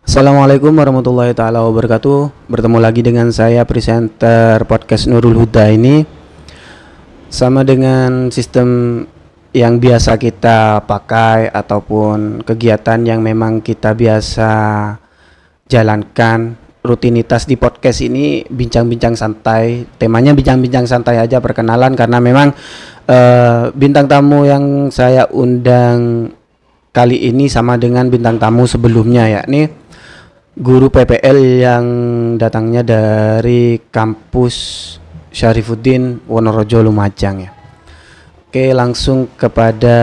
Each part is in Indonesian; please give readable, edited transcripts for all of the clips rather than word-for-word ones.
Assalamualaikum warahmatullahi taala wabarakatuh. Bertemu lagi dengan saya presenter podcast Nurul Huda ini. Sama dengan sistem yang biasa kita pakai ataupun kegiatan yang memang kita biasa jalankan, rutinitas di podcast ini bincang-bincang santai. Temanya bincang-bincang santai aja, perkenalan, karena memang bintang tamu yang saya undang kali ini sama dengan bintang tamu sebelumnya, yakni guru PPL yang datangnya dari kampus Syarifuddin Wonorejo Lumajang ya. Oke, langsung kepada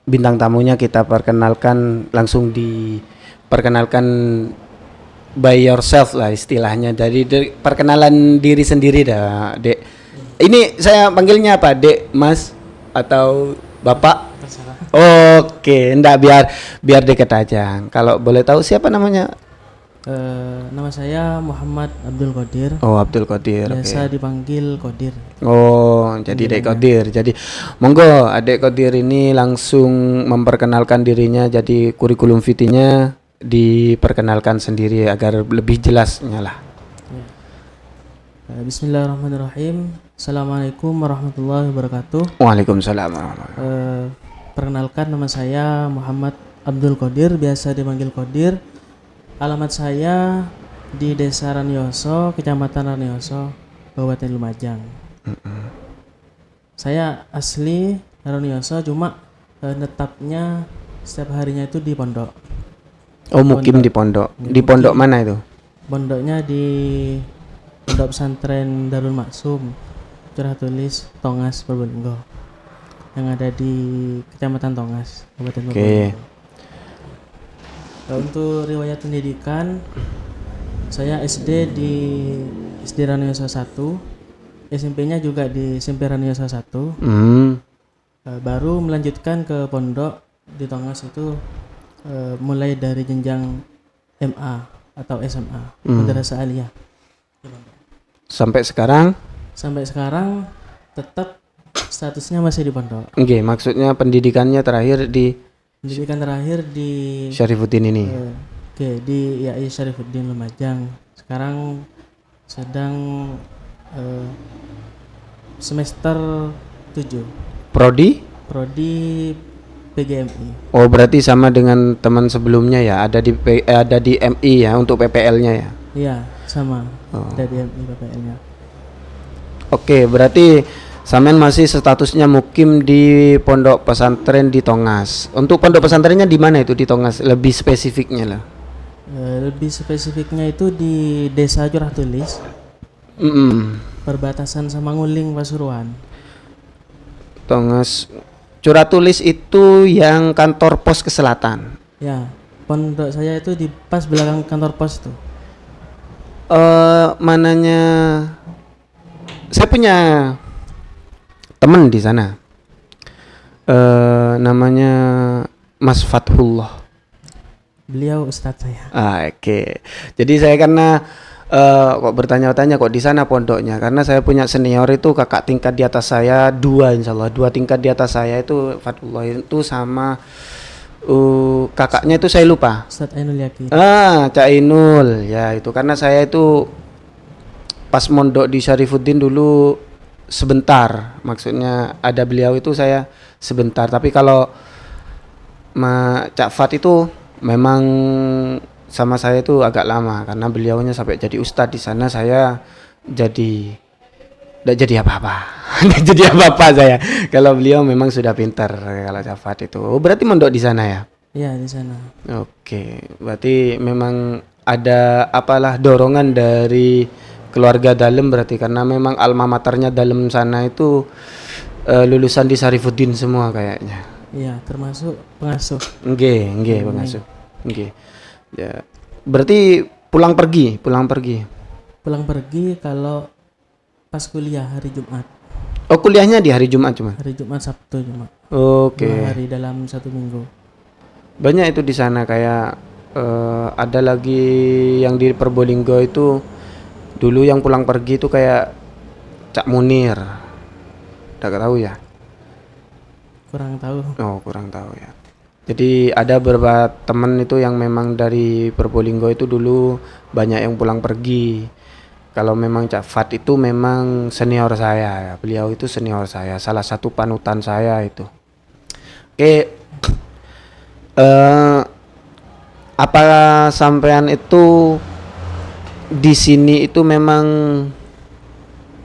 bintang tamunya kita perkenalkan, langsung diperkenalkan by yourself lah istilahnya, dari perkenalan diri sendiri dah, Dek. Ini saya panggilnya apa, Dek, Mas, atau Bapak? Terserah. Oke, enggak, biar deket aja. Kalau boleh tahu siapa namanya? Nama saya Muhammad Abdul Qadir. Oh, Abdul Qadir. Biasa Oke. dipanggil Qadir. Oh, jadi Dek Qadir. Jadi monggo Adek Qadir ini langsung memperkenalkan dirinya, jadi kurikulum vitae-nya diperkenalkan sendiri agar lebih jelasnya lah. Ya. Bismillahirrahmanirrahim. Assalamualaikum warahmatullahi wabarakatuh. Waalaikumsalam warahmatullahi wabarakatuh. Perkenalkan, nama saya Muhammad Abdul Qadir, biasa dipanggil Qadir. Alamat saya di Desa Ranioso, Kecamatan Ranioso, Kabupaten Lumajang. Saya asli Ranioso, cuma netapnya setiap harinya itu di pondok. Oh, mukim di pondok. Ya, Di pondok mukim. mana itu? Pondoknya di Pondok Pesantren Darul Maksum, Curah Tulis, Tongas, Probolinggo, yang ada di Kecamatan Tongas, Kabupaten Oke. Probolinggo. Untuk riwayat pendidikan, saya SD di SD Ranioso 1, SMP-nya juga di SMP Ranioso 1. Baru melanjutkan ke pondok di Tongas itu mulai dari jenjang MA atau SMA, Madrasah Aliyah. Sampai sekarang? Sampai sekarang tetap statusnya masih di pondok. Oke, maksudnya pendidikannya terakhir di Pendidikan terakhir di Syarifuddin ini. di IAI Syarifuddin Lumajang. Sekarang sedang semester 7. Prodi? Prodi PGMI. Oh, berarti sama dengan teman sebelumnya ya, ada di MI ya untuk PPL-nya ya. Iya, sama. Oh. Ada di MI PPL-nya. Oke, berarti Samen masih statusnya mukim di pondok pesantren di Tongas. Untuk pondok pesantrennya di mana itu di Tongas? Lebih spesifiknya lah. Lebih spesifiknya itu di Desa Curah Tulis, perbatasan sama Nguling, Pasuruan. Tongas. Curah Tulis itu yang kantor pos ke selatan. Ya, pondok saya itu di pas belakang kantor pos tuh. Mananya? Saya punya teman di sana. Namanya Mas Fathullah. Beliau ustadz saya. Oke. Jadi saya karena kok bertanya-tanya kok di sana pondoknya, karena saya punya senior itu kakak tingkat di atas saya, dua tingkat di atas saya itu Fathullah itu sama kakaknya itu saya lupa. Ustadz Ainul Yakin. Cak Ainul ya, itu karena saya itu pas mondok di Syarifuddin dulu sebentar, maksudnya ada beliau itu saya sebentar, tapi kalau Cak Fat itu memang sama saya itu agak lama, karena beliaunya sampai jadi ustadz di sana, saya jadi tidak jadi apa-apa. Tidak jadi apa-apa saya. Kalau beliau memang sudah pintar kalau Cak Fat itu. Oh, berarti mondok di sana ya? Iya, di sana. Oke, berarti memang ada apalah dorongan dari keluarga dalam, berarti karena memang alma maternya dalam sana itu lulusan di Syarifuddin semua kayaknya. Iya, termasuk pengasuh. Nggih, pengasuh. Nggih. Ya. Berarti pulang pergi. Pulang pergi kalau pas kuliah hari Jumat. Oh, kuliahnya di hari Jumat cuma. Hari Jumat, Sabtu cuma. Oke. 2 hari dalam 1 minggu. Banyak itu di sana, kayak ada lagi yang di Probolinggo itu dulu yang pulang pergi itu kayak Cak Munir. Tidak tahu ya? Kurang tahu. Oh, kurang tahu ya. Jadi ada beberapa teman itu yang memang dari Probolinggo itu dulu banyak yang pulang pergi. Kalau memang Cak Fat itu memang senior saya ya. Beliau itu senior saya, salah satu panutan saya itu. Oke, eh apa sampean itu di sini itu memang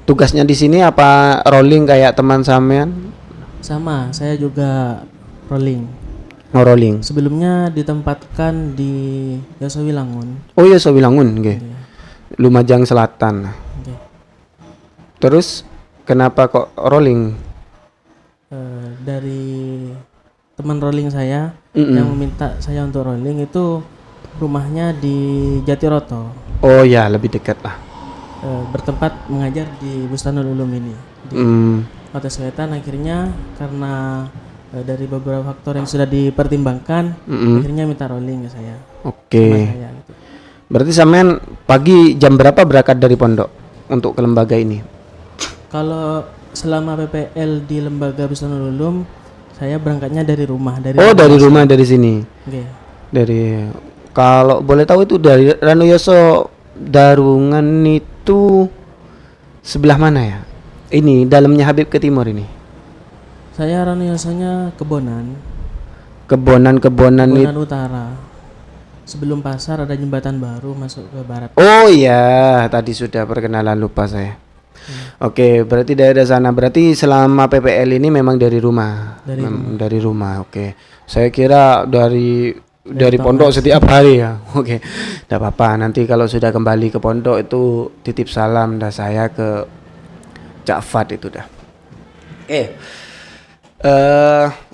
tugasnya di sini apa rolling kayak teman sampean? Sama, saya juga rolling. Oh, rolling. Sebelumnya ditempatkan di Yosowilangun. Oh iya, Sowilangun, nggih. Lumajang Selatan. Oke. Terus kenapa kok rolling? Dari teman rolling saya Mm-mm. yang meminta saya untuk rolling itu rumahnya di Jatiroto. Oh ya, lebih dekat lah. Bertempat mengajar di Bustanul Ulum ini di Hmm, Kota Wetan. Akhirnya karena dari beberapa faktor yang sudah dipertimbangkan, mm-mm. akhirnya minta rolling ke saya. Oke. Sama saya gitu. Berarti sampean pagi jam berapa berangkat dari pondok untuk ke lembaga ini? Kalau selama PPL di Lembaga Bustanul Ulum, saya berangkatnya dari rumah. Oh, dari rumah dari sini. Oke. Dari kalau boleh tahu itu dari Ranuyoso Darungan itu sebelah mana ya? Ini dalamnya Habib ke timur ini. Saya Ranuyosanya Kebonan, Kebonan Kebonan itu. Utara. Sebelum pasar ada jembatan baru masuk ke barat. Oh iya, tadi sudah perkenalan, lupa saya. Oke, berarti daerah sana. Berarti selama PPL ini memang dari rumah. Dari rumah. Oke. Saya kira dari pondok setiap hari ya. Oke. Enggak apa-apa. Nanti kalau sudah kembali ke pondok itu titip salam dah saya ke Cak Fat itu dah.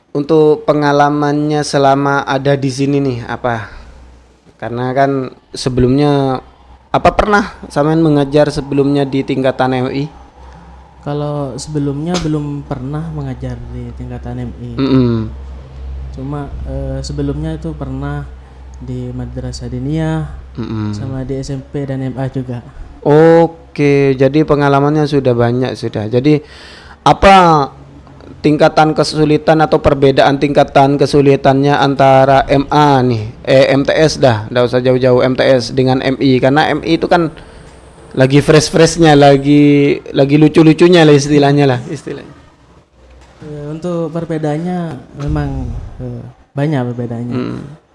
Untuk pengalamannya selama ada di sini nih apa? Karena kan sebelumnya apa pernah sampean mengajar sebelumnya di tingkatan MI? Kalau sebelumnya belum pernah mengajar di tingkatan MI. Cuma sebelumnya itu pernah di Madrasah Diniyah sama di SMP dan MA juga. Oke, jadi pengalamannya sudah banyak sudah. Jadi apa tingkatan kesulitan atau perbedaan tingkatan kesulitannya antara MA nih, MTS dah, enggak usah jauh-jauh MTS dengan MI karena MI itu kan lagi fresh-freshnya, lagi lucu-lucunya lah istilahnya. Untuk perbedaannya memang banyak perbedaannya.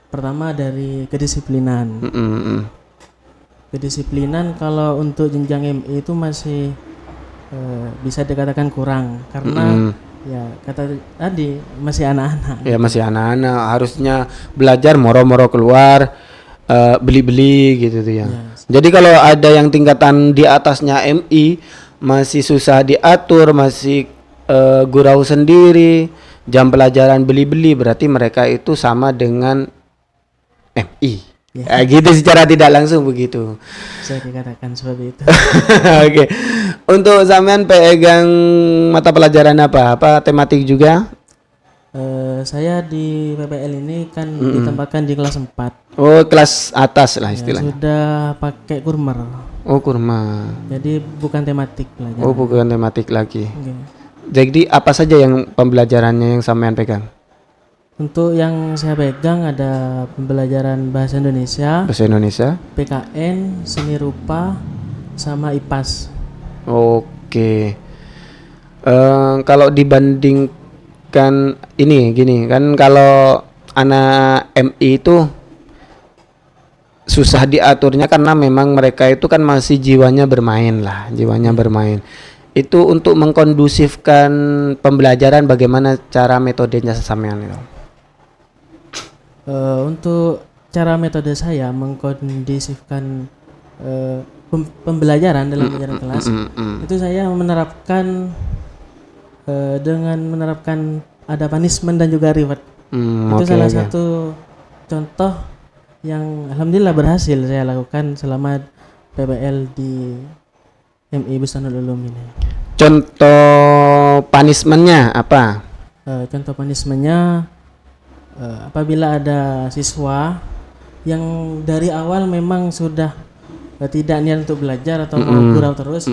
Pertama dari kedisiplinan. Kedisiplinan kalau untuk jenjang MI itu masih bisa dikatakan kurang karena ya kata tadi masih anak-anak. Ya masih anak-anak, harusnya belajar moro-moro keluar beli-beli gitu tuh ya. Jadi kalau ada yang tingkatan di atasnya MI masih susah diatur, masih gurau sendiri, jam pelajaran beli-beli, berarti mereka itu sama dengan MI. Gitu secara tidak langsung begitu. Bisa dikatakan seperti itu. Oke. Untuk sampean pegang mata pelajaran apa? Apa tematik juga? Saya di PPL ini kan ditempatkan di kelas 4. Oh, kelas atas lah istilahnya. Sudah pakai kurmer. Oh, kurma. Jadi bukan tematik pelajaran. Oh, bukan tematik lagi. Oke. Jadi apa saja yang pembelajarannya yang sampean pegang? Untuk yang saya pegang ada pembelajaran bahasa Indonesia, PKN, seni rupa, sama IPAS. Oke. Kalau dibandingkan ini gini kan, kalau anak MI itu susah diaturnya karena memang mereka itu kan masih jiwanya bermain. Itu untuk mengkondusifkan pembelajaran, bagaimana cara metodenya sampean itu? Untuk cara metode saya mengkondisifkan pembelajaran dalam pelajaran kelas itu saya menerapkan dengan menerapkan ada punishment dan juga reward. Itu salah satu contoh yang alhamdulillah berhasil saya lakukan selama PPL di MI Bustanul Ulum ini. Contoh punishmentnya apa? Contoh punishmentnya apabila ada siswa yang dari awal memang sudah tidak niat untuk belajar atau mau gurau terus,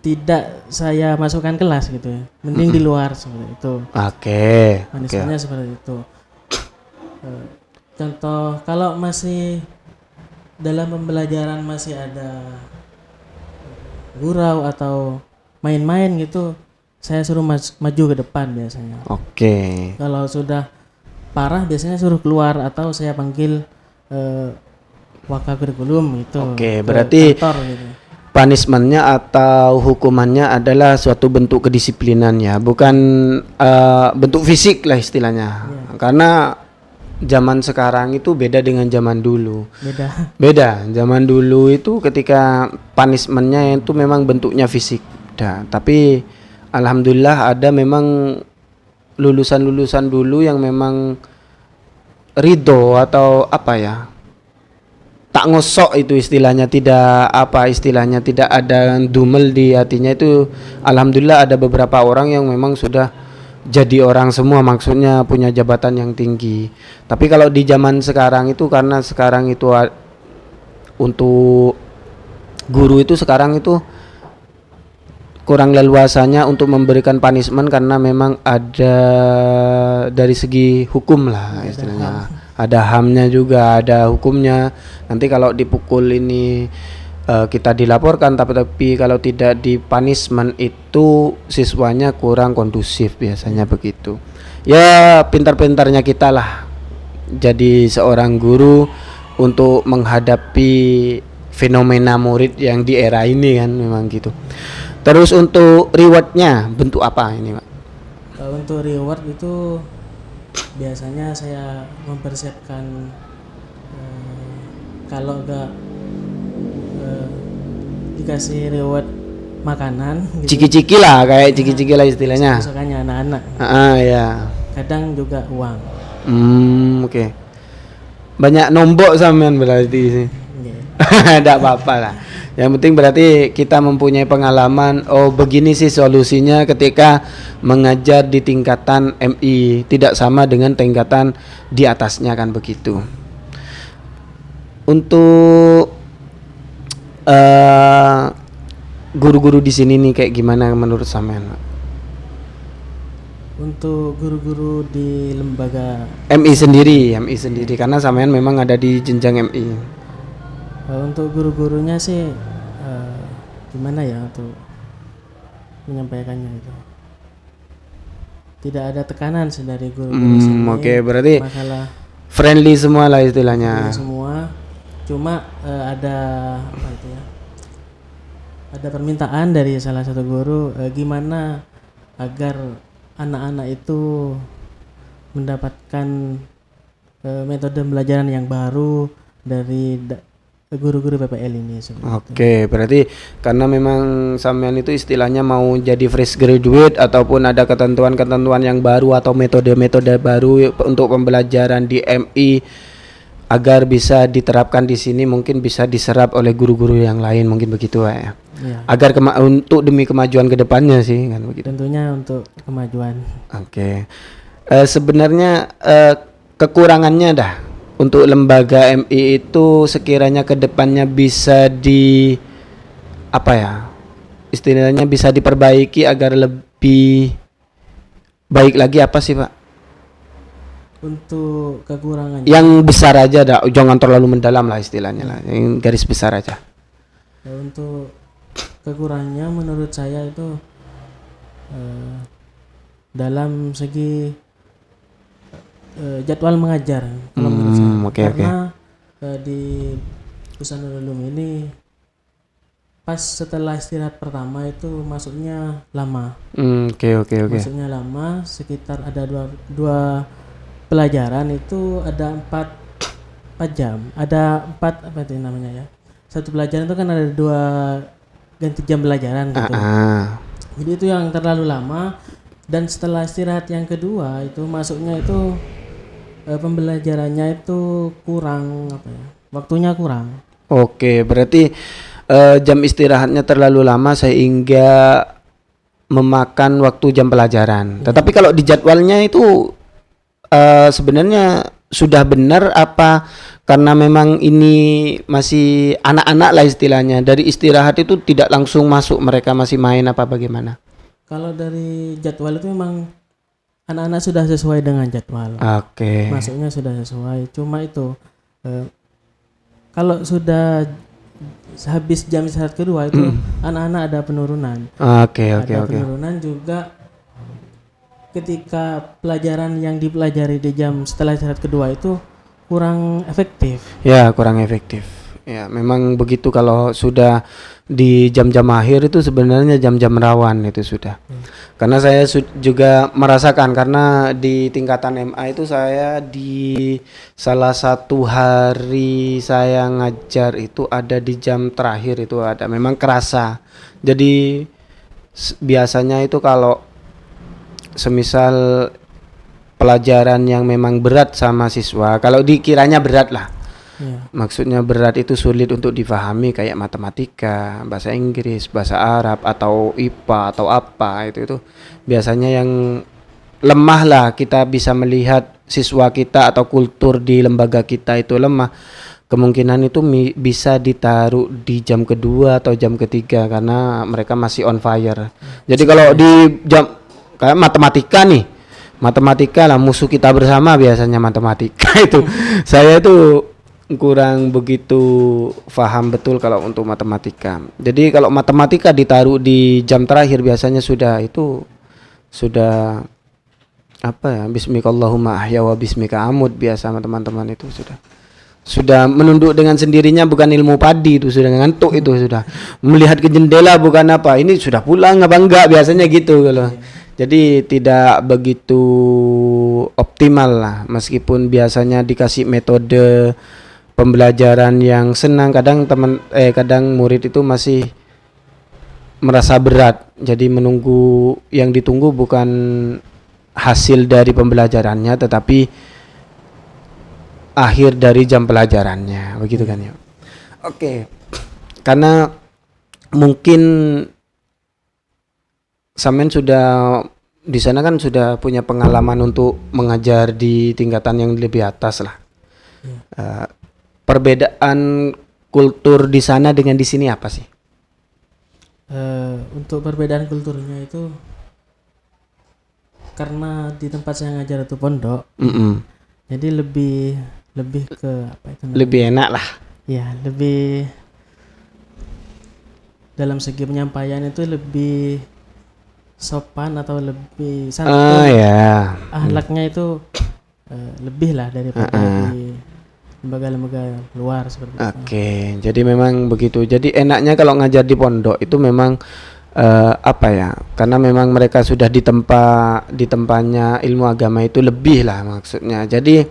tidak saya masukkan kelas gitu ya, mending di luar seperti itu. Oke. Punishmentnya seperti itu. Contoh kalau masih dalam pembelajaran masih ada gurau atau main-main gitu, saya suruh maju ke depan biasanya. Oke. Kalau sudah parah biasanya suruh keluar atau saya panggil waka kurikulum gitu. Oke, ke berarti kantor gitu. punishment-nya atau hukumannya adalah suatu bentuk kedisiplinan ya, bukan bentuk fisik lah istilahnya. Karena zaman sekarang itu beda dengan zaman dulu. Beda. Zaman dulu itu ketika punishment-nya itu memang bentuknya fisik. Tapi alhamdulillah ada memang lulusan-lulusan dulu yang memang ridho atau apa ya, tak ngosok itu istilahnya, tidak ada dumel di hatinya itu. Alhamdulillah ada beberapa orang yang memang sudah jadi orang semua, maksudnya punya jabatan yang tinggi. Tapi kalau di zaman sekarang itu, karena sekarang itu untuk guru itu sekarang itu kurang leluasanya untuk memberikan punishment, karena memang ada dari segi hukum lah istilahnya, ada HAM-nya juga, ada hukumnya. Nanti kalau dipukul ini kita dilaporkan, tapi kalau tidak di punishment itu siswanya kurang kondusif biasanya begitu. Ya pintar-pintarnya kita lah jadi seorang guru untuk menghadapi fenomena murid yang di era ini kan, memang gitu. Terus untuk rewardnya bentuk apa ini, Pak? Untuk reward itu biasanya saya mempersiapkan kalau enggak dikasih reward makanan gitu. Ciki-ciki lah, kayak ciki-ciki lah istilahnya. Kesukaannya anak-anak. Ya. Kadang juga uang. Oke. Banyak nombok sampean berarti sih. Enggak apa-apa lah. Yang penting berarti kita mempunyai pengalaman, oh begini sih solusinya ketika mengajar di tingkatan MI, tidak sama dengan tingkatan di atasnya kan begitu. Untuk guru-guru di sini nih kayak gimana menurut sampean? Untuk guru-guru di lembaga MI sendiri karena sampean memang ada di jenjang MI. Untuk guru-gurunya sih gimana ya untuk menyampaikannya itu, tidak ada tekanan sih dari guru-guru sini. Oke, berarti masalah friendly semua lah istilahnya. Semua, cuma ada apa itu ya, ada permintaan dari salah satu guru gimana agar anak-anak itu mendapatkan metode pembelajaran yang baru dari guru-guru PPL ini. Oke, berarti karena memang sampean itu istilahnya mau jadi fresh graduate ataupun ada ketentuan-ketentuan yang baru atau metode-metode baru untuk pembelajaran di MI agar bisa diterapkan di sini, mungkin bisa diserap oleh guru-guru yang lain, mungkin begitu ya. Agar untuk demi kemajuan kedepannya sih kan begitu. Tentunya untuk kemajuan. Oke. Sebenarnya kekurangannya dah untuk lembaga MI itu sekiranya kedepannya bisa di apa ya, istilahnya bisa diperbaiki agar lebih baik lagi, apa sih Pak? Untuk kekurangannya yang besar aja dah, jangan terlalu mendalam lah istilahnya lah, yang garis besar aja. Untuk kekurangannya menurut saya itu dalam segi jadwal mengajar kalau menurut saya. Karena di Pusat Ulum ini pas setelah istirahat pertama itu masuknya lama. Masuknya lama, sekitar ada dua pelajaran itu ada 4 jam. Ada 4 apa itu namanya ya? Satu pelajaran itu kan ada 2 ganti jam pelajaran gitu. Jadi itu yang terlalu lama, dan setelah istirahat yang kedua itu masuknya itu pembelajarannya itu kurang apa ya? Waktunya kurang. Oke, berarti jam istirahatnya terlalu lama sehingga memakan waktu jam pelajaran. Tetapi kalau di jadwalnya itu sebenarnya sudah benar apa karena memang ini masih anak-anak lah istilahnya, dari istirahat itu tidak langsung masuk, mereka masih main apa bagaimana? Kalau dari jadwal itu memang anak-anak sudah sesuai dengan jadwal. Oke. Masuknya sudah sesuai. Cuma itu kalau sudah habis jam istirahat kedua itu anak-anak ada penurunan. Oke. Ada penurunan juga ketika pelajaran yang dipelajari di jam setelah istirahat kedua itu kurang efektif. Ya, kurang efektif. Ya, memang begitu kalau sudah di jam-jam akhir itu sebenarnya jam-jam rawan itu sudah. Karena saya juga merasakan karena di tingkatan MA itu saya di salah satu hari saya ngajar itu ada di jam terakhir itu ada. Memang kerasa. Jadi biasanya itu kalau semisal pelajaran yang memang berat sama siswa, kalau dikiranya berat lah, maksudnya berat itu sulit untuk difahami kayak matematika, bahasa Inggris, bahasa Arab atau IPA atau apa itu biasanya yang lemah lah, kita bisa melihat siswa kita atau kultur di lembaga kita itu lemah, kemungkinan itu bisa ditaruh di jam kedua atau jam ketiga karena mereka masih on fire. Jadi kalau di jam kayak matematika lah musuh kita bersama biasanya matematika itu. Saya itu kurang begitu paham betul kalau untuk matematika. Jadi kalau matematika ditaruh di jam terakhir biasanya sudah apa ya, bismikallahumma ahya wa bismika amut, biasa teman-teman itu sudah menunduk dengan sendirinya, bukan ilmu padi itu sudah ngantuk, itu sudah melihat ke jendela bukan apa, ini sudah pulang apa enggak, biasanya gitu kalau. Jadi tidak begitu optimal lah, meskipun biasanya dikasih metode pembelajaran yang senang, kadang murid itu masih merasa berat. Jadi menunggu, yang ditunggu bukan hasil dari pembelajarannya tetapi akhir dari jam pelajarannya, begitu kan ya. Oke. Karena mungkin Samen sudah di sana kan sudah punya pengalaman untuk mengajar di tingkatan yang lebih atas lah. Perbedaan kultur di sana dengan di sini apa sih? Untuk perbedaan kulturnya itu karena di tempat saya ngajar itu pondok, jadi lebih ke apa itu namanya? Lebih enak lah. Ya, lebih dalam segi penyampaian itu lebih sopan atau lebih santun. Akhlaknya itu lebih lah daripada di lembaga-lembaga luar seperti itu. Oke, jadi memang begitu. Jadi enaknya kalau ngajar di pondok itu memang apa ya? Karena memang mereka sudah ditempanya ilmu agama itu lebih lah maksudnya. Jadi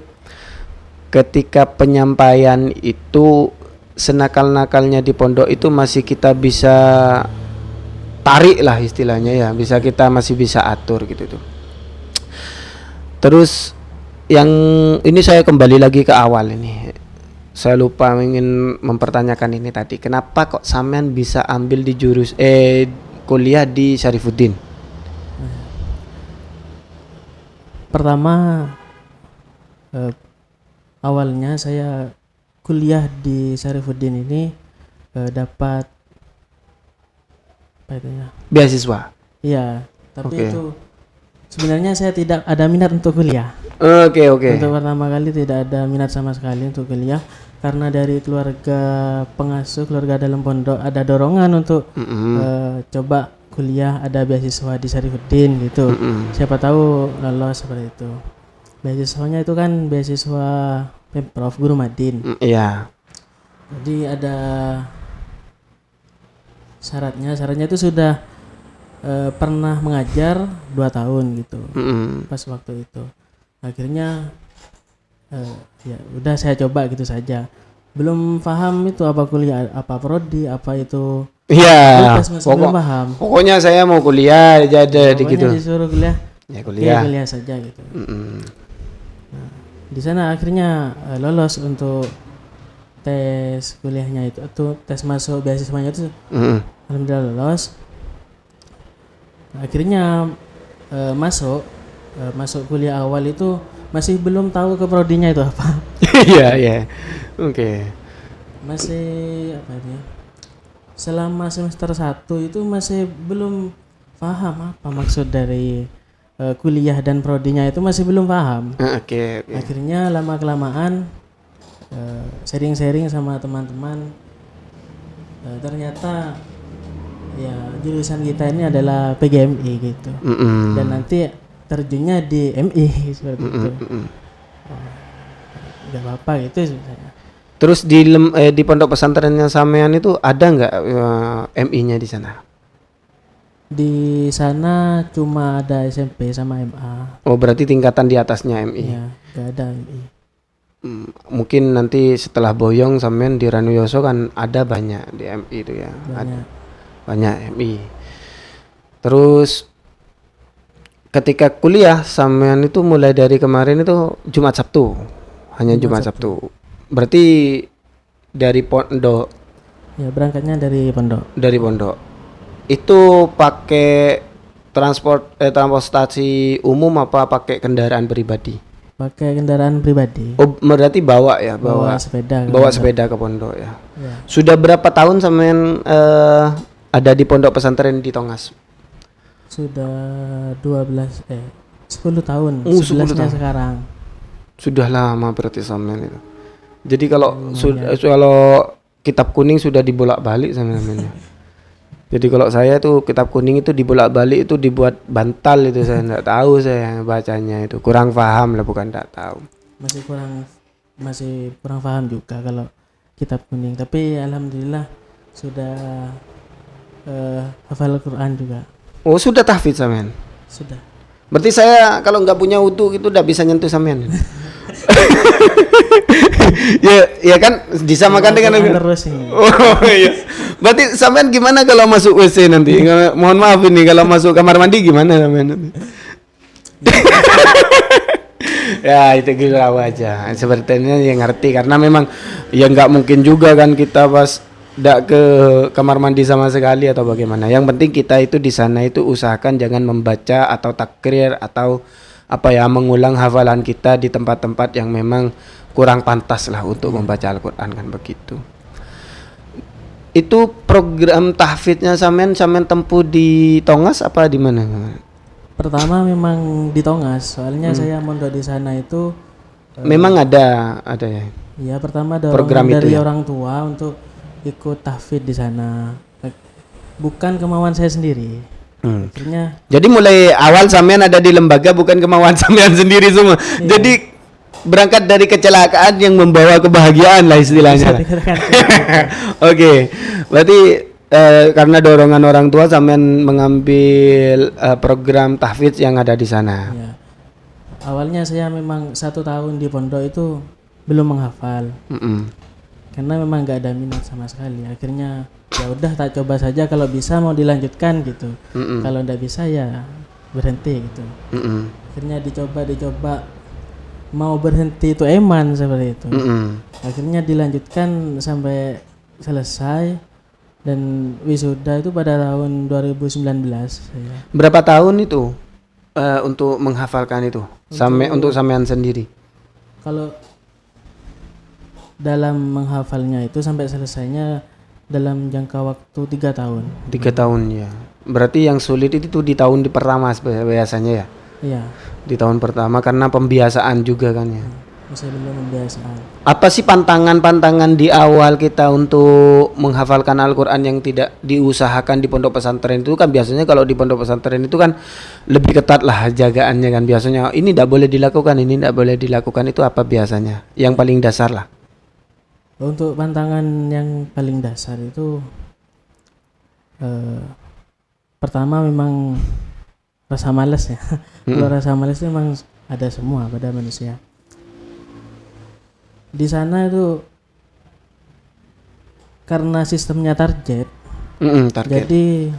ketika penyampaian itu senakal-nakalnya di pondok itu masih kita bisa tarik lah istilahnya ya, masih bisa atur gitu tuh. Terus yang ini saya kembali lagi ke awal ini. Saya lupa ingin mempertanyakan ini tadi. Kenapa kok sampean bisa ambil di kuliah di Syarifuddin? Pertama awalnya saya kuliah di Syarifuddin ini dapat apa itu ya? Beasiswa. Iya, tapi itu sebenarnya saya tidak ada minat untuk kuliah. Oke. Untuk pertama kali tidak ada minat sama sekali untuk kuliah karena dari keluarga pengasuh, keluarga dalam pondok ada dorongan untuk coba kuliah, ada beasiswa di Syarifuddin gitu. Siapa tahu lolos seperti itu. Beasiswanya itu kan beasiswa Pemprov Guru Madin. Iya. Jadi ada syaratnya itu sudah pernah mengajar 2 tahun gitu. Pas waktu itu akhirnya ya udah saya coba gitu saja, belum paham itu apa kuliah, apa prodi, apa itu. Iya, belum paham. Pokoknya saya mau kuliah aja gitu. Disuruh kuliah, ya kuliah. Kuliah saja gitu. Nah, di sana akhirnya lolos untuk tes kuliahnya itu, atau tes masuk beasiswanya itu. Alhamdulillah lolos. Akhirnya masuk kuliah awal itu masih belum tahu ke prodinya itu apa. Iya. Oke. Masih apa ini? Selama semester 1 itu masih belum paham apa maksud dari kuliah dan prodinya itu masih belum paham. Oke. Akhirnya lama kelamaan sharing-sharing sama teman-teman, ternyata ya jurusan kita ini adalah PGMI gitu. Dan nanti terjunnya di MI seperti itu. Gak apa-apa gitu saya. Terus di pondok pesantrennya sampean itu ada nggak MI-nya di sana? Di sana cuma ada SMP sama MA. Oh, berarti tingkatan di atasnya MI. Iya, gak ada MI. Mungkin nanti setelah Boyong sampean di Ranuyoso kan ada banyak di MI itu ya. Banyak MI. Terus ketika kuliah sampean itu mulai dari kemarin itu Jumat Sabtu. Hanya Jumat Sabtu. Berarti dari pondok. Ya, berangkatnya dari pondok. Dari pondok. Itu pakai transportasi umum apa pakai kendaraan pribadi? Pakai kendaraan pribadi. Oh, berarti bawa ya, bawa sepeda. Bawa sepeda ke pondok ya. Ya. Sudah berapa tahun sampean ada di pondok pesantren di Tongas? Sudah 10 tahun. 10 tahun sekarang. Sudah lama berarti sampean itu. Jadi kalau kitab kuning sudah dibolak-balik sampean. Jadi kalau saya tuh kitab kuning itu dibolak-balik itu dibuat bantal itu saya enggak tahu saya bacanya itu. Kurang paham lah, bukan enggak tahu. Masih kurang paham juga kalau kitab kuning, tapi alhamdulillah sudah hafal Quran juga. Oh, sudah tahfidz sampean? Sudah. Berarti saya kalau nggak punya wudu itu udah bisa nyentuh sampean. ya kan disamakan dengan terus ini. Oh iya. Berarti sampean gimana kalau masuk WC nanti? Mohon maaf ini kalau masuk kamar mandi gimana sampean? Ya itu gitu aja. Sepertinya yang ngerti karena memang ya nggak mungkin juga kan kita pas nggak ke kamar mandi sama sekali atau bagaimana. Yang penting kita itu di sana itu usahakan jangan membaca atau takrir atau mengulang hafalan kita di tempat-tempat yang memang kurang pantas lah untuk membaca Al-Quran kan begitu. Itu program tahfidznya sampean tempuh di Tongas apa di mana? Pertama memang di Tongas, soalnya saya mondok di sana itu memang ada ya. Iya, pertama ada program dari ya? orang tua untuk ikut tahfidz di sana. Bukan kemauan saya sendiri. Akhirnya jadi mulai awal sampean ada di lembaga bukan kemauan sampean sendiri semua. Iya. Jadi berangkat dari kecelakaan yang membawa kebahagiaan lah istilahnya. Oke. Berarti karena dorongan orang tua sampean mengambil program tahfidz yang ada di sana. Ya. Awalnya saya memang 1 tahun di pondok itu belum menghafal. Karena memang nggak ada minat sama sekali. Akhirnya ya udah tak coba saja, kalau bisa mau dilanjutkan gitu. Kalau ndak bisa ya berhenti gitu. Akhirnya dicoba mau berhenti itu eman seperti itu. Akhirnya dilanjutkan sampai selesai dan wisuda itu pada tahun 2019 saya. Berapa tahun itu untuk menghafalkan itu untuk sampean sendiri? Kalau dalam menghafalnya itu sampai selesainya dalam jangka waktu 3 tahun. 3 tahun ya. Berarti yang sulit itu di tahun pertama biasanya ya? Iya. Di tahun pertama karena pembiasaan juga kan ya. Masih belum pembiasaan. Apa sih pantangan di awal kita untuk menghafalkan Al-Quran yang tidak diusahakan di pondok pesantren itu kan? Biasanya kalau di pondok pesantren itu kan lebih ketat lah jagaannya kan. Biasanya ini tidak boleh dilakukan, ini tidak boleh dilakukan, itu apa biasanya? Yang paling dasar lah. Untuk pantangan yang paling dasar itu pertama memang rasa malas ya. Kalau rasa malas itu memang ada semua pada manusia. Di sana itu karena sistemnya target. Jadi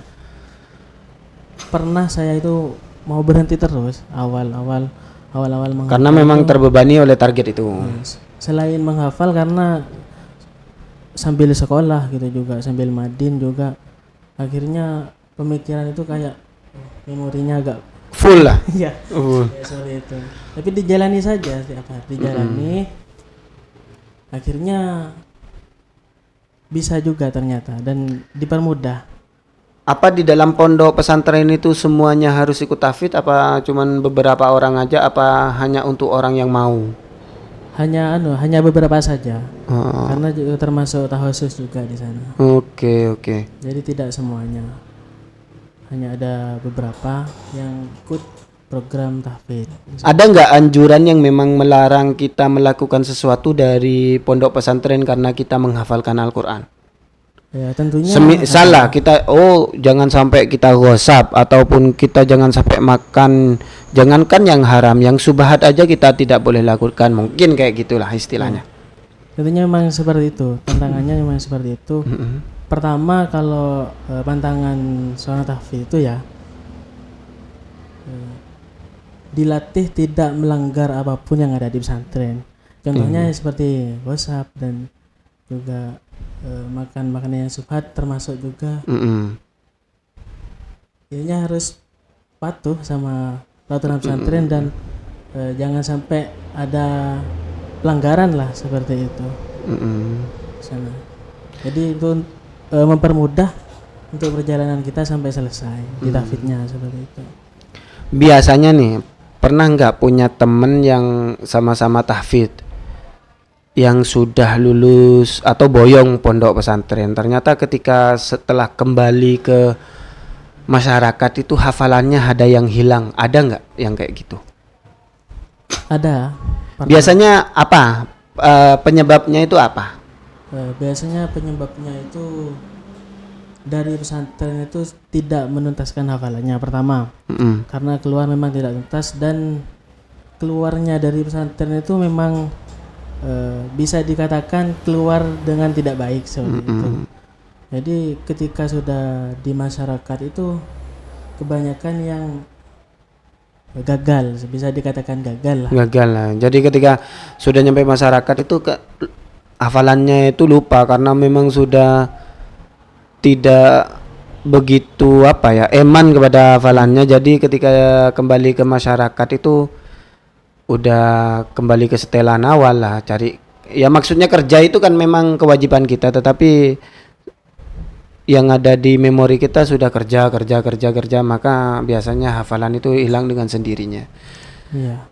pernah saya itu mau berhenti terus awal-awal menghafal. Karena memang terbebani oleh target itu. Selain menghafal karena sambil sekolah gitu juga, sambil madin juga, akhirnya pemikiran itu kayak memorinya agak full lah. ya seperti itu. Tapi dijalani saja setiap hari, dijalani. Akhirnya bisa juga ternyata dan dipermudah. Apa di dalam pondok pesantren itu semuanya harus ikut tahfidz? Apa cuman beberapa orang aja? Apa hanya untuk orang yang mau? Hanya beberapa saja. Oh, Karena juga termasuk tahusus juga di sana. oke oke. Jadi tidak semuanya. Hanya ada beberapa yang ikut program tahfidz. Ada nggak anjuran yang memang melarang kita melakukan sesuatu dari pondok pesantren karena kita menghafalkan Al-Quran? Ya, tentunya Salah kita, jangan sampai kita gosap ataupun kita jangan sampai makan, jangankan yang haram, yang subhat aja kita tidak boleh lakukan, mungkin kayak gitulah istilahnya. tentunya memang seperti itu. Tantangannya memang seperti itu. Pertama kalau pantangan seorang tahfidz itu ya dilatih tidak melanggar apapun yang ada di pesantren. Contohnya seperti gosap dan juga makan makanan yang subhat, termasuk juga ini harus patuh sama peraturan pesantren dan jangan sampai ada pelanggaran lah seperti itu sana. Jadi itu mempermudah untuk perjalanan kita sampai selesai di tahfidznya seperti itu. Biasanya nih, pernah nggak punya temen yang sama-sama tahfidz yang sudah lulus atau boyong pondok pesantren, ternyata ketika setelah kembali ke masyarakat itu hafalannya ada yang hilang, ada nggak yang kayak gitu? Ada. Biasanya apa? Penyebabnya itu apa? Biasanya penyebabnya itu dari pesantren itu tidak menuntaskan hafalannya. Pertama, karena keluar memang tidak tuntas, dan keluarnya dari pesantren itu memang bisa dikatakan keluar dengan tidak baik seperti itu. Jadi ketika sudah di masyarakat itu kebanyakan yang gagal, bisa dikatakan gagal lah. Gagal lah. Jadi ketika sudah nyampe masyarakat itu hafalannya itu lupa karena memang sudah tidak begitu eman kepada hafalannya. Jadi ketika kembali ke masyarakat itu udah kembali ke setelan awal lah, cari ya, maksudnya kerja itu kan memang kewajiban kita, tetapi yang ada di memori kita sudah kerja, maka biasanya hafalan itu hilang dengan sendirinya. Iya.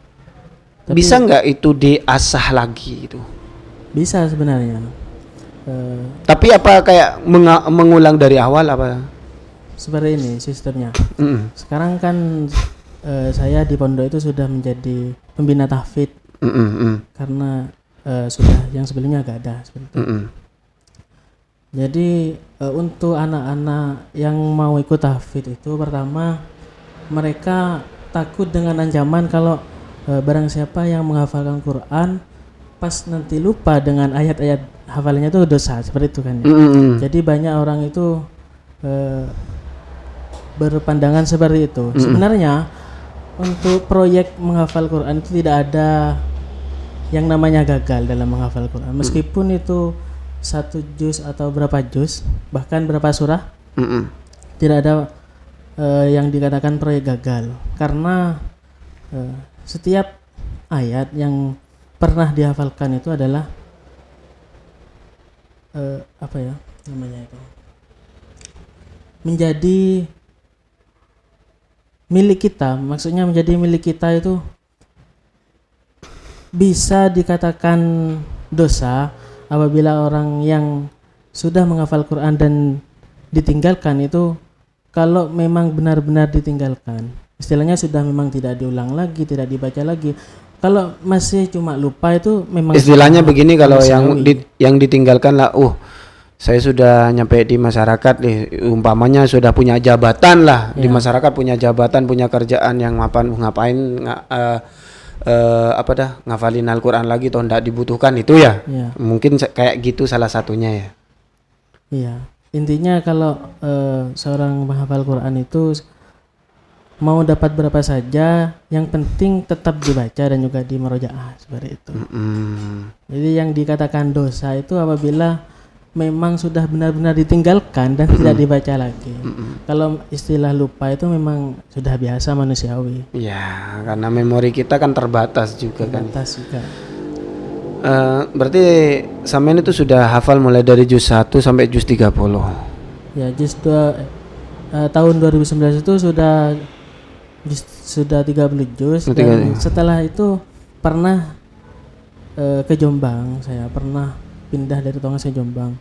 Bisa nggak itu diasah lagi itu? Bisa sebenarnya. Tapi apa kayak mengulang dari awal apa? Seperti ini sistemnya. Sekarang kan saya di pondok itu sudah menjadi pembina tahfidz karena sudah yang sebelumnya gak ada seperti itu. Jadi untuk anak-anak yang mau ikut tahfidz itu, pertama mereka takut dengan ancaman kalau barang siapa yang menghafalkan Quran pas nanti lupa dengan ayat-ayat hafalannya itu dosa, seperti itu kan ya. Jadi banyak orang itu berpandangan seperti itu. Sebenarnya untuk proyek menghafal Quran itu tidak ada yang namanya gagal dalam menghafal Quran. Meskipun itu 1 juz atau berapa juz, bahkan berapa surah, tidak ada yang dikatakan proyek gagal. Karena setiap ayat yang pernah dihafalkan itu adalah menjadi milik kita. Maksudnya menjadi milik kita itu bisa dikatakan dosa apabila orang yang sudah menghafal Quran dan ditinggalkan itu, kalau memang benar-benar ditinggalkan, istilahnya sudah memang tidak diulang lagi, tidak dibaca lagi. Kalau masih cuma lupa itu memang istilahnya begini, kalau yang ditinggalkan lah, saya sudah nyampe di masyarakat nih, umpamanya sudah punya jabatan lah di masyarakat, punya jabatan, punya kerjaan yang ngapain ngafalin Al-Quran lagi atau enggak dibutuhkan itu ya. Mungkin kayak gitu salah satunya ya. Iya, intinya kalau seorang menghafal Quran itu mau dapat berapa saja, yang penting tetap dibaca dan juga dimurojaah seperti itu. Jadi yang dikatakan dosa itu apabila memang sudah benar-benar ditinggalkan dan tidak dibaca lagi. Kalau istilah lupa itu memang sudah biasa manusiawi. Ya, karena memori kita kan terbatas juga. Juga. Berarti sampean itu sudah hafal mulai dari juz 1 sampai juz 30. Ya, tahun 2019 itu sudah 30 juz, dan setelah itu pernah ke Jombang. Saya pernah pindah dari Tongas ke Jombang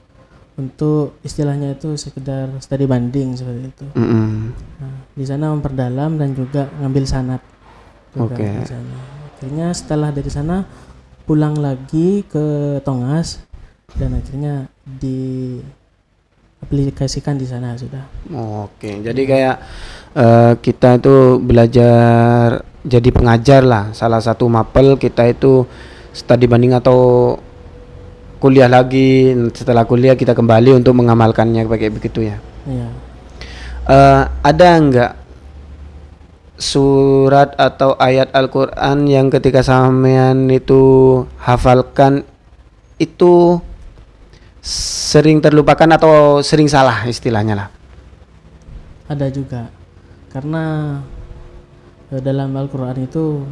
untuk istilahnya itu sekedar studi banding seperti itu. Nah, di sana memperdalam dan juga ngambil sanad juga di sana. Akhirnya setelah dari sana pulang lagi ke Tongas dan akhirnya diaplikasikan di sana sudah. Jadi kayak kita itu belajar jadi pengajar lah. Salah satu mapel kita itu studi banding atau kuliah lagi. Setelah kuliah kita kembali untuk mengamalkannya kayak begitu ya. Iya. Ada enggak surat atau ayat Al-Quran yang ketika sampean itu hafalkan itu sering terlupakan atau sering salah istilahnya lah? Ada juga, karena dalam Al-Quran itu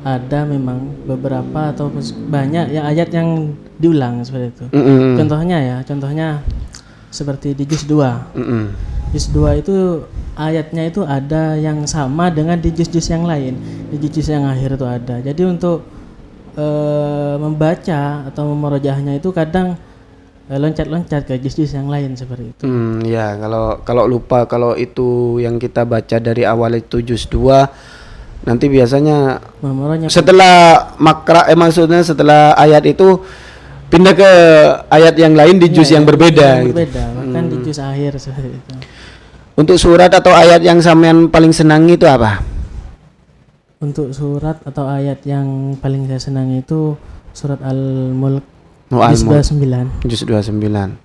ada memang beberapa atau banyak ya ayat yang diulang seperti itu. Contohnya seperti di juz 2. Juz 2 itu ayatnya itu ada yang sama dengan di juz-juz yang lain. Di juz yang akhir itu ada. Jadi untuk membaca atau memerojahnya itu kadang loncat-loncat ke juz-juz yang lain seperti itu. Ya, kalau lupa kalau itu yang kita baca dari awal itu juz 2, nanti biasanya setelah maksudnya setelah ayat itu pindah ke ayat yang lain di juz yang berbeda gitu. Bahkan di juz akhir seperti itu. Untuk surat atau ayat yang sampean paling senangi itu apa? Untuk surat atau ayat yang paling saya senangi itu surat Al-Mulk juz 29. Juz 29.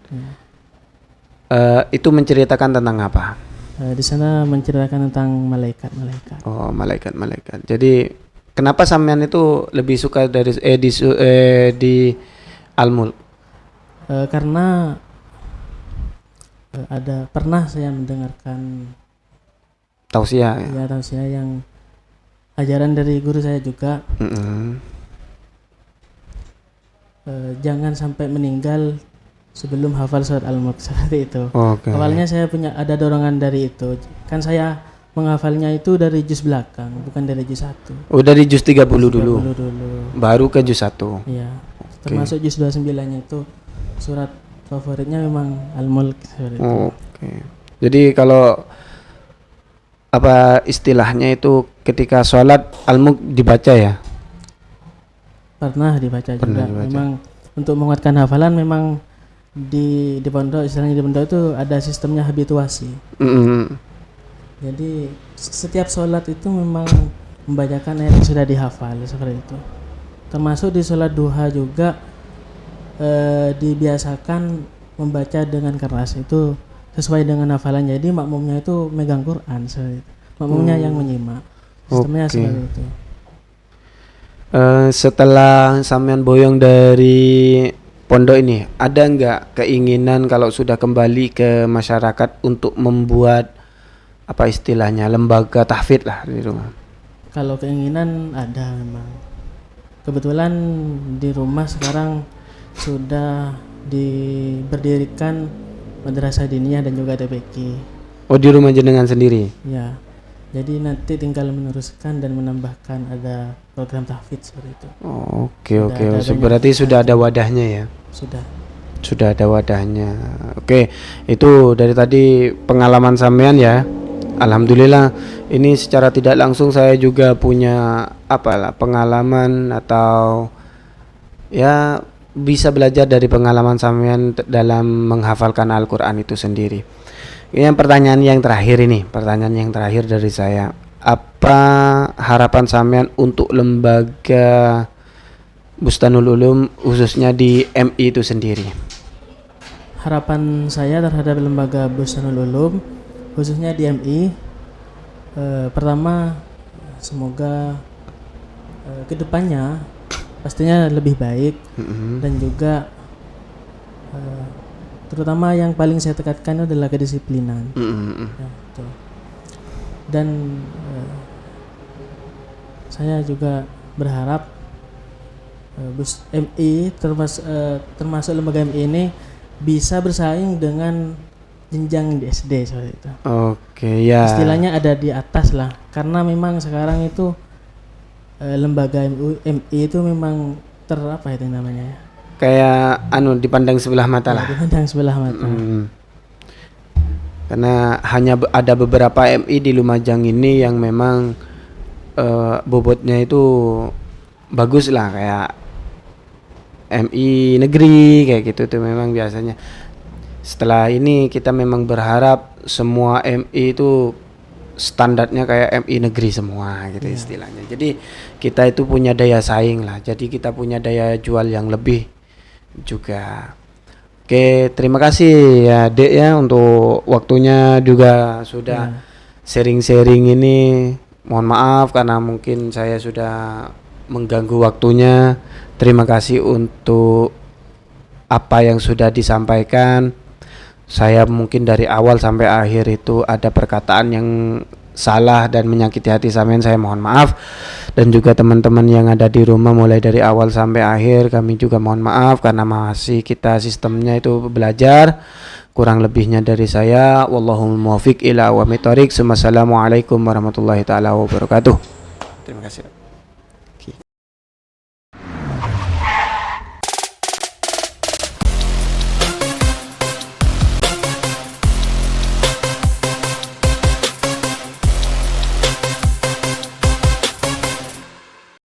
Itu menceritakan tentang apa? Di sana menceritakan tentang malaikat-malaikat. Oh, malaikat-malaikat. Jadi kenapa sampean itu lebih suka dari di Al-Mulk? Karena pernah saya mendengarkan tausiah yang ajaran dari guru saya juga. Jangan sampai meninggal sebelum hafal surat Al-Mulk seperti itu. Awalnya saya ada dorongan dari itu. Kan saya menghafalnya itu dari juz belakang, bukan dari juz 1. Oh, dari juz 30 dulu. Baru ke juz 1. Iya. Termasuk juz 29-nya itu surat favoritnya memang Al-Mulk seperti itu. Jadi kalau apa istilahnya itu ketika sholat Al-Mulk dibaca ya? Pernah dibaca juga. Memang untuk menguatkan hafalan memang di pondok, istilahnya di pondok itu ada sistemnya habituasi. Jadi setiap sholat itu memang membacakan ayat yang sudah dihafal seperti itu. Termasuk di sholat duha juga dibiasakan membaca dengan keras, itu sesuai dengan hafalan. Jadi makmumnya itu megang Quran seperti itu. Makmumnya yang menyimak. Sistemnya seperti itu. Setelah sampean boyong dari pondok ini, ada enggak keinginan kalau sudah kembali ke masyarakat untuk membuat apa istilahnya lembaga tahfidz lah di rumah? Kalau keinginan ada memang. Kebetulan di rumah sekarang sudah berdirikan madrasah diniyah dan juga TPQ. Oh, di rumah jenengan sendiri? Ya. Jadi nanti tinggal meneruskan dan menambahkan ada program tahfidz seperti itu. Oke. Berarti sudah ada wadahnya ya? Sudah ada wadahnya. Oke, itu dari tadi pengalaman sampean ya. Alhamdulillah, ini secara tidak langsung saya juga punya pengalaman atau ya bisa belajar dari pengalaman sampean dalam menghafalkan Al-Quran itu sendiri. Yang pertanyaan yang terakhir dari saya, apa harapan sampean untuk lembaga Bustanul Ulum khususnya di MI itu sendiri? Harapan saya terhadap lembaga Bustanul Ulum khususnya di MI, pertama semoga kedepannya pastinya lebih baik, dan juga terutama yang paling saya tekankan adalah kedisiplinan. Ya, betul. Dan saya juga berharap MI termasuk lembaga MI ini bisa bersaing dengan jenjang di SD seperti itu. Oke, ya. Istilahnya ada di atas lah, karena memang sekarang itu lembaga MI itu memang apa itu namanya ya? Kayak dipandang sebelah mata lah. Dipandang sebelah mata. Karena hanya ada beberapa MI di Lumajang ini yang memang bobotnya itu bagus lah, kayak MI negeri kayak gitu tuh memang biasanya. Setelah ini kita memang berharap semua MI itu standarnya kayak MI negeri semua gitu istilahnya. Jadi kita itu punya daya saing lah. Jadi kita punya daya jual yang lebih juga. Oke, terima kasih ya Dek ya untuk waktunya, juga sudah sharing-sharing ini. Mohon maaf karena mungkin saya sudah mengganggu waktunya. Terima kasih untuk apa yang sudah disampaikan. Saya mungkin dari awal sampai akhir itu ada perkataan yang salah dan menyakiti hati sampean, saya mohon maaf. Dan juga teman-teman yang ada di rumah mulai dari awal sampai akhir, kami juga mohon maaf karena masih kita sistemnya itu belajar. Kurang lebihnya dari saya, wallahul muwaffiq ila aqwamit thoriq. Wassalamualaikum warahmatullahi taala wabarakatuh. Terima kasih.